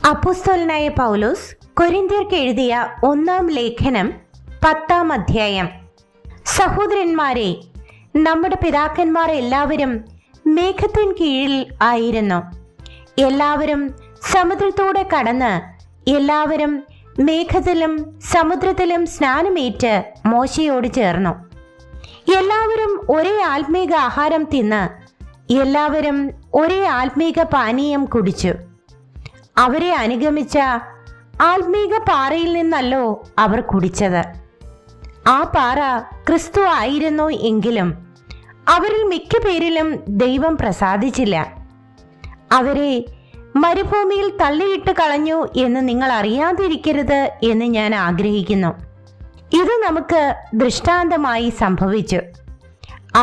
അപ്പോസ്തലനായ പൗലോസ് കൊരിന്ത്യർക്ക് എഴുതിയ 1-ാം ലേഖനം 10-ാം അധ്യായം. സഹോദരന്മാരെ, നമ്മുടെ പിതാക്കന്മാർ എല്ലാവരും മേഘത്തിൻ കീഴിൽ ആയിരുന്നു. എല്ലാവരും സമുദ്രത്തോടെ കടന്ന് എല്ലാവരും മേഘത്തിലും സമുദ്രത്തിലും സ്നാനമേറ്റ് മോശയോട് ചേർന്നു. എല്ലാവരും ഒരേ ആത്മീക ആഹാരം തിന്ന് എല്ലാവരും ഒരേ ആത്മീക പാനീയം കുടിച്ചു. അവരെ അനുഗമിച്ച ആത്മീക പാറയിൽ നിന്നല്ലോ അവർ കുടിച്ചത്. ആ പാറ ക്രിസ്തു ആയിരുന്നു എങ്കിലും അവരിൽ മിക്ക പേരിലും ദൈവം പ്രസാദിച്ചില്ല. അവരെ മരുഭൂമിയിൽ തള്ളിയിട്ട് കളഞ്ഞു എന്ന് നിങ്ങൾ അറിയാതിരിക്കരുത് എന്ന് ഞാൻ ആഗ്രഹിക്കുന്നു. ഇത് നമുക്ക് ദൃഷ്ടാന്തമായി സംഭവിച്ചു.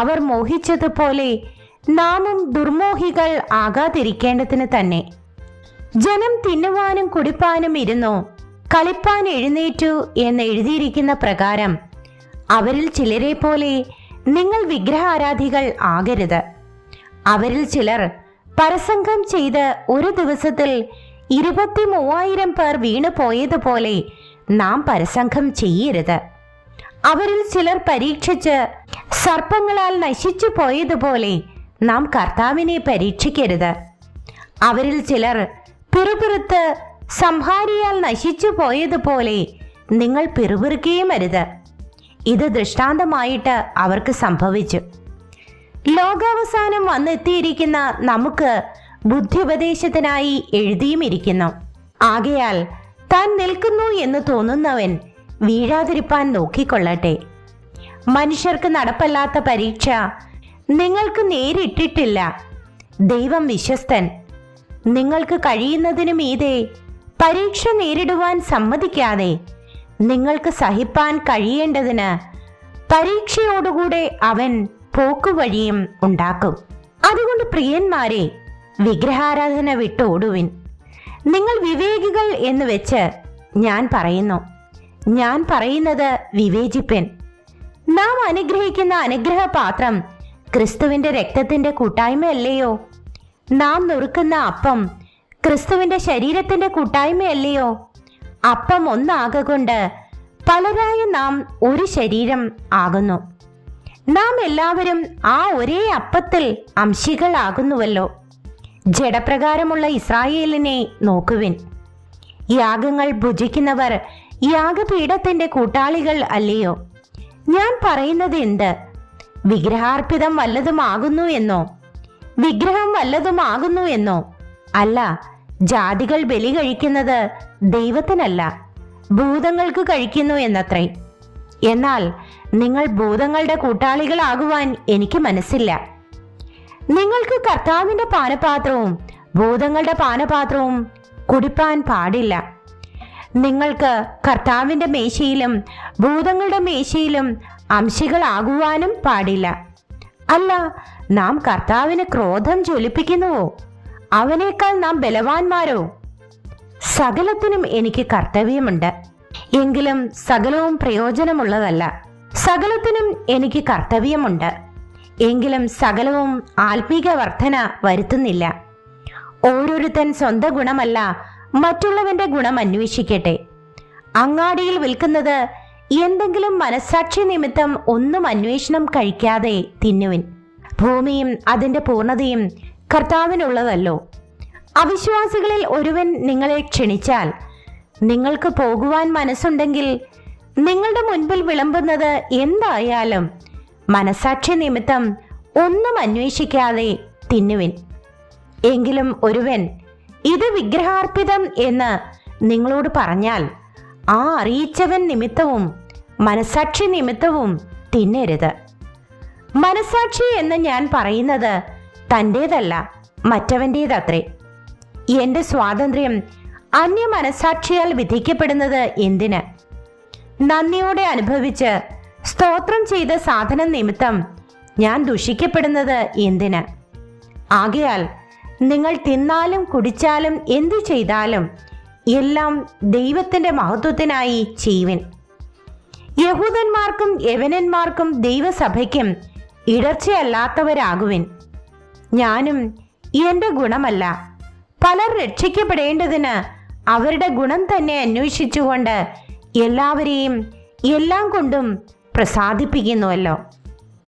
അവർ മോഹിച്ചതുപോലെ നാമും ദുർമോഹികൾ ആകാതിരിക്കേണ്ടതിന് തന്നെ. ജനം തിന്നുവാനും കുടിപ്പാനും ഇരുന്നു, കളിപ്പാൻ എഴുന്നേറ്റു എന്ന് എഴുതിയിരിക്കുന്ന പ്രകാരം അവരിൽ ചിലരെ പോലെ നിങ്ങൾ വിഗ്രഹാരാധികൾ ആകരുത്. അവരിൽ ചിലർ പരസംഗം ചെയ്ത് ഒരു ദിവസത്തിൽ 23,000 പേർ വീണു പോയതുപോലെ നാം പരസംഗം ചെയ്യരുത്. അവരിൽ ചിലർ പരീക്ഷിച്ച് സർപ്പങ്ങളാൽ നശിച്ചു പോയതുപോലെ നാം കർത്താവിനെ പരീക്ഷിക്കരുത്. അവരിൽ ചിലർ പിറുപിറുത്ത് സംഹാരിയാൽ നശിച്ചു പോയതുപോലെ നിങ്ങൾ പിറുപിറുക്കുകയും അരുത്. ഇത് ദൃഷ്ടാന്തമായിട്ട് അവർക്ക് സംഭവിച്ചു. ലോകാവസാനം വന്നെത്തിയിരിക്കുന്ന നമുക്ക് ബുദ്ധിയുപദേശത്തിനായി എഴുതിയും ഇരിക്കുന്നു. ആകയാൽ താൻ നിൽക്കുന്നു എന്ന് തോന്നുന്നവൻ വീഴാതിരിപ്പാൻ നോക്കിക്കൊള്ളട്ടെ. മനുഷ്യർക്ക് നടപ്പല്ലാത്ത പരീക്ഷ നിങ്ങൾക്ക് നേരിട്ടിട്ടില്ല. ദൈവം വിശ്വസ്തൻ. നിങ്ങൾക്ക് കഴിയുന്നതിനു മീതെ പരീക്ഷ നേരിടുവാൻ സമ്മതിക്കാതെ നിങ്ങൾക്ക് സഹിപ്പാൻ കഴിയേണ്ടതിന് പരീക്ഷയോടുകൂടെ അവൻ പോക്കുവഴിയും ഉണ്ടാക്കും. അതുകൊണ്ട് പ്രിയന്മാരെ, വിഗ്രഹാരാധന വിട്ടോടുവിൻ. നിങ്ങൾ വിവേകികൾ എന്ന് വെച്ച് ഞാൻ പറയുന്നു. ഞാൻ പറയുന്നത് വിവേചിപ്പൻ. നാം അനുഗ്രഹിക്കുന്ന അനുഗ്രഹപാത്രം ക്രിസ്തുവിന്റെ രക്തത്തിന്റെ കൂട്ടായ്മയല്ലയോ? നാം നുറുക്കുന്ന അപ്പം ക്രിസ്തുവിന്റെ ശരീരത്തിന്റെ കൂട്ടായ്മയല്ലയോ? അപ്പം ഒന്നാകൊണ്ട് പലരായ നാം ഒരു ശരീരം ആകുന്നു. നാം എല്ലാവരും ആ ഒരേ അപ്പത്തിൽ അംശികളാകുന്നുവല്ലോ. ജഡപ്രകാരമുള്ള ഇസ്രായേലിനെ നോക്കുവിൻ. യാഗങ്ങൾ ഭുജിക്കുന്നവർ യാഗപീഠത്തിന്റെ കൂട്ടാളികൾ അല്ലയോ? ഞാൻ പറയുന്നത് എന്ത്? വിഗ്രഹാർപ്പിതം വല്ലതുമാകുന്നു എന്നോ? വിഗ്രഹം വല്ലതുമാകുന്നു എന്നോ? അല്ല, ജാതികൾ ബലി കഴിക്കുന്നത് ദൈവത്തിനല്ല, ഭൂതങ്ങൾക്ക് കഴിക്കുന്നു എന്നത്രേ. എന്നാൽ നിങ്ങൾ ഭൂതങ്ങളുടെ കൂട്ടാളികളാകുവാൻ എനിക്ക് മനസ്സില്ല. നിങ്ങൾക്ക് കർത്താവിന്റെ പാനപാത്രവും ഭൂതങ്ങളുടെ പാനപാത്രവും കുടിപ്പാൻ പാടില്ല. നിങ്ങൾക്ക് കർത്താവിന്റെ മേശയിലും ഭൂതങ്ങളുടെ മേശയിലും അംശികളാകുവാനും പാടില്ല. അല്ല, നാം കർത്താവിന് ക്രോധം ജ്വലിപ്പിക്കുന്നുവോ? അവനേക്കാൾ നാം ബലവാന്മാരോ? സകലത്തിനും എനിക്ക് കർത്തവ്യമുണ്ട്, എങ്കിലും സകലവും പ്രയോജനമുള്ളതല്ല. സകലത്തിനും എനിക്ക് കർത്തവ്യമുണ്ട്, എങ്കിലും സകലവും ആത്മീക വർധന വരുത്തുന്നില്ല. ഓരോരുത്തൻ സ്വന്തം ഗുണമല്ല മറ്റുള്ളവന്റെ ഗുണം അന്വേഷിക്കട്ടെ. അങ്ങാടിയിൽ വിൽക്കുന്നത് എന്തെങ്കിലും മനസ്സാക്ഷി നിമിത്തം ഒന്നും അന്വേഷണം കഴിക്കാതെ തിന്നുവിൻ. ഭൂമിയും അതിന്റെ പൂർണ്ണതയും കർത്താവിനുള്ളതല്ലോ. അവിശ്വാസികളിൽ ഒരുവൻ നിങ്ങളെ ക്ഷണിച്ചാൽ നിങ്ങൾക്ക് പോകുവാൻ മനസ്സുണ്ടെങ്കിൽ നിങ്ങളുടെ മുൻപിൽ വിളമ്പുന്നത് എന്തായാലും മനസ്സാക്ഷി നിമിത്തം ഒന്നും അന്വേഷിക്കാതെ തിന്നുവിൻ. എങ്കിലും ഒരുവൻ ഇത് വിഗ്രഹാർപ്പിതം എന്ന് നിങ്ങളോട് പറഞ്ഞാൽ ആ അറിയിച്ചവൻ നിമിത്തവും മനസ്സാക്ഷി നിമിത്തവും തിന്നരുത്. മനസ്സാക്ഷി എന്ന് ഞാൻ പറയുന്നത് തൻ്റേതല്ല, മറ്റവൻ്റേതത്രേ. എന്റെ സ്വാതന്ത്ര്യം അന്യ മനസ്സാക്ഷിയാൽ വിധിക്കപ്പെടുന്നത് എന്തിന്? നന്ദിയോടെ അനുഭവിച്ച് സ്തോത്രം ചെയ്ത സാധനം നിമിത്തം ഞാൻ ദുഷിക്കപ്പെടുന്നത് എന്തിന്? ആകയാൽ നിങ്ങൾ തിന്നാലും കുടിച്ചാലും എന്തു ചെയ്താലും എല്ലാം ദൈവത്തിന്റെ മഹത്വത്തിനായി ചെയ്യുവിൻ. യഹൂദന്മാർക്കും യവനന്മാർക്കും ദൈവസഭയ്ക്കും ഇടർച്ചയല്ലാത്തവരാകുവിൻ. ഞാനും എന്റെ ഗുണമല്ല, പലർ രക്ഷിക്കപ്പെടേണ്ടതിന് അവരുടെ ഗുണം തന്നെ അന്വേഷിച്ചുകൊണ്ട് എല്ലാവരെയും എല്ലാം കൊണ്ടും പ്രസാദിപ്പിക്കുന്നുവല്ലോ.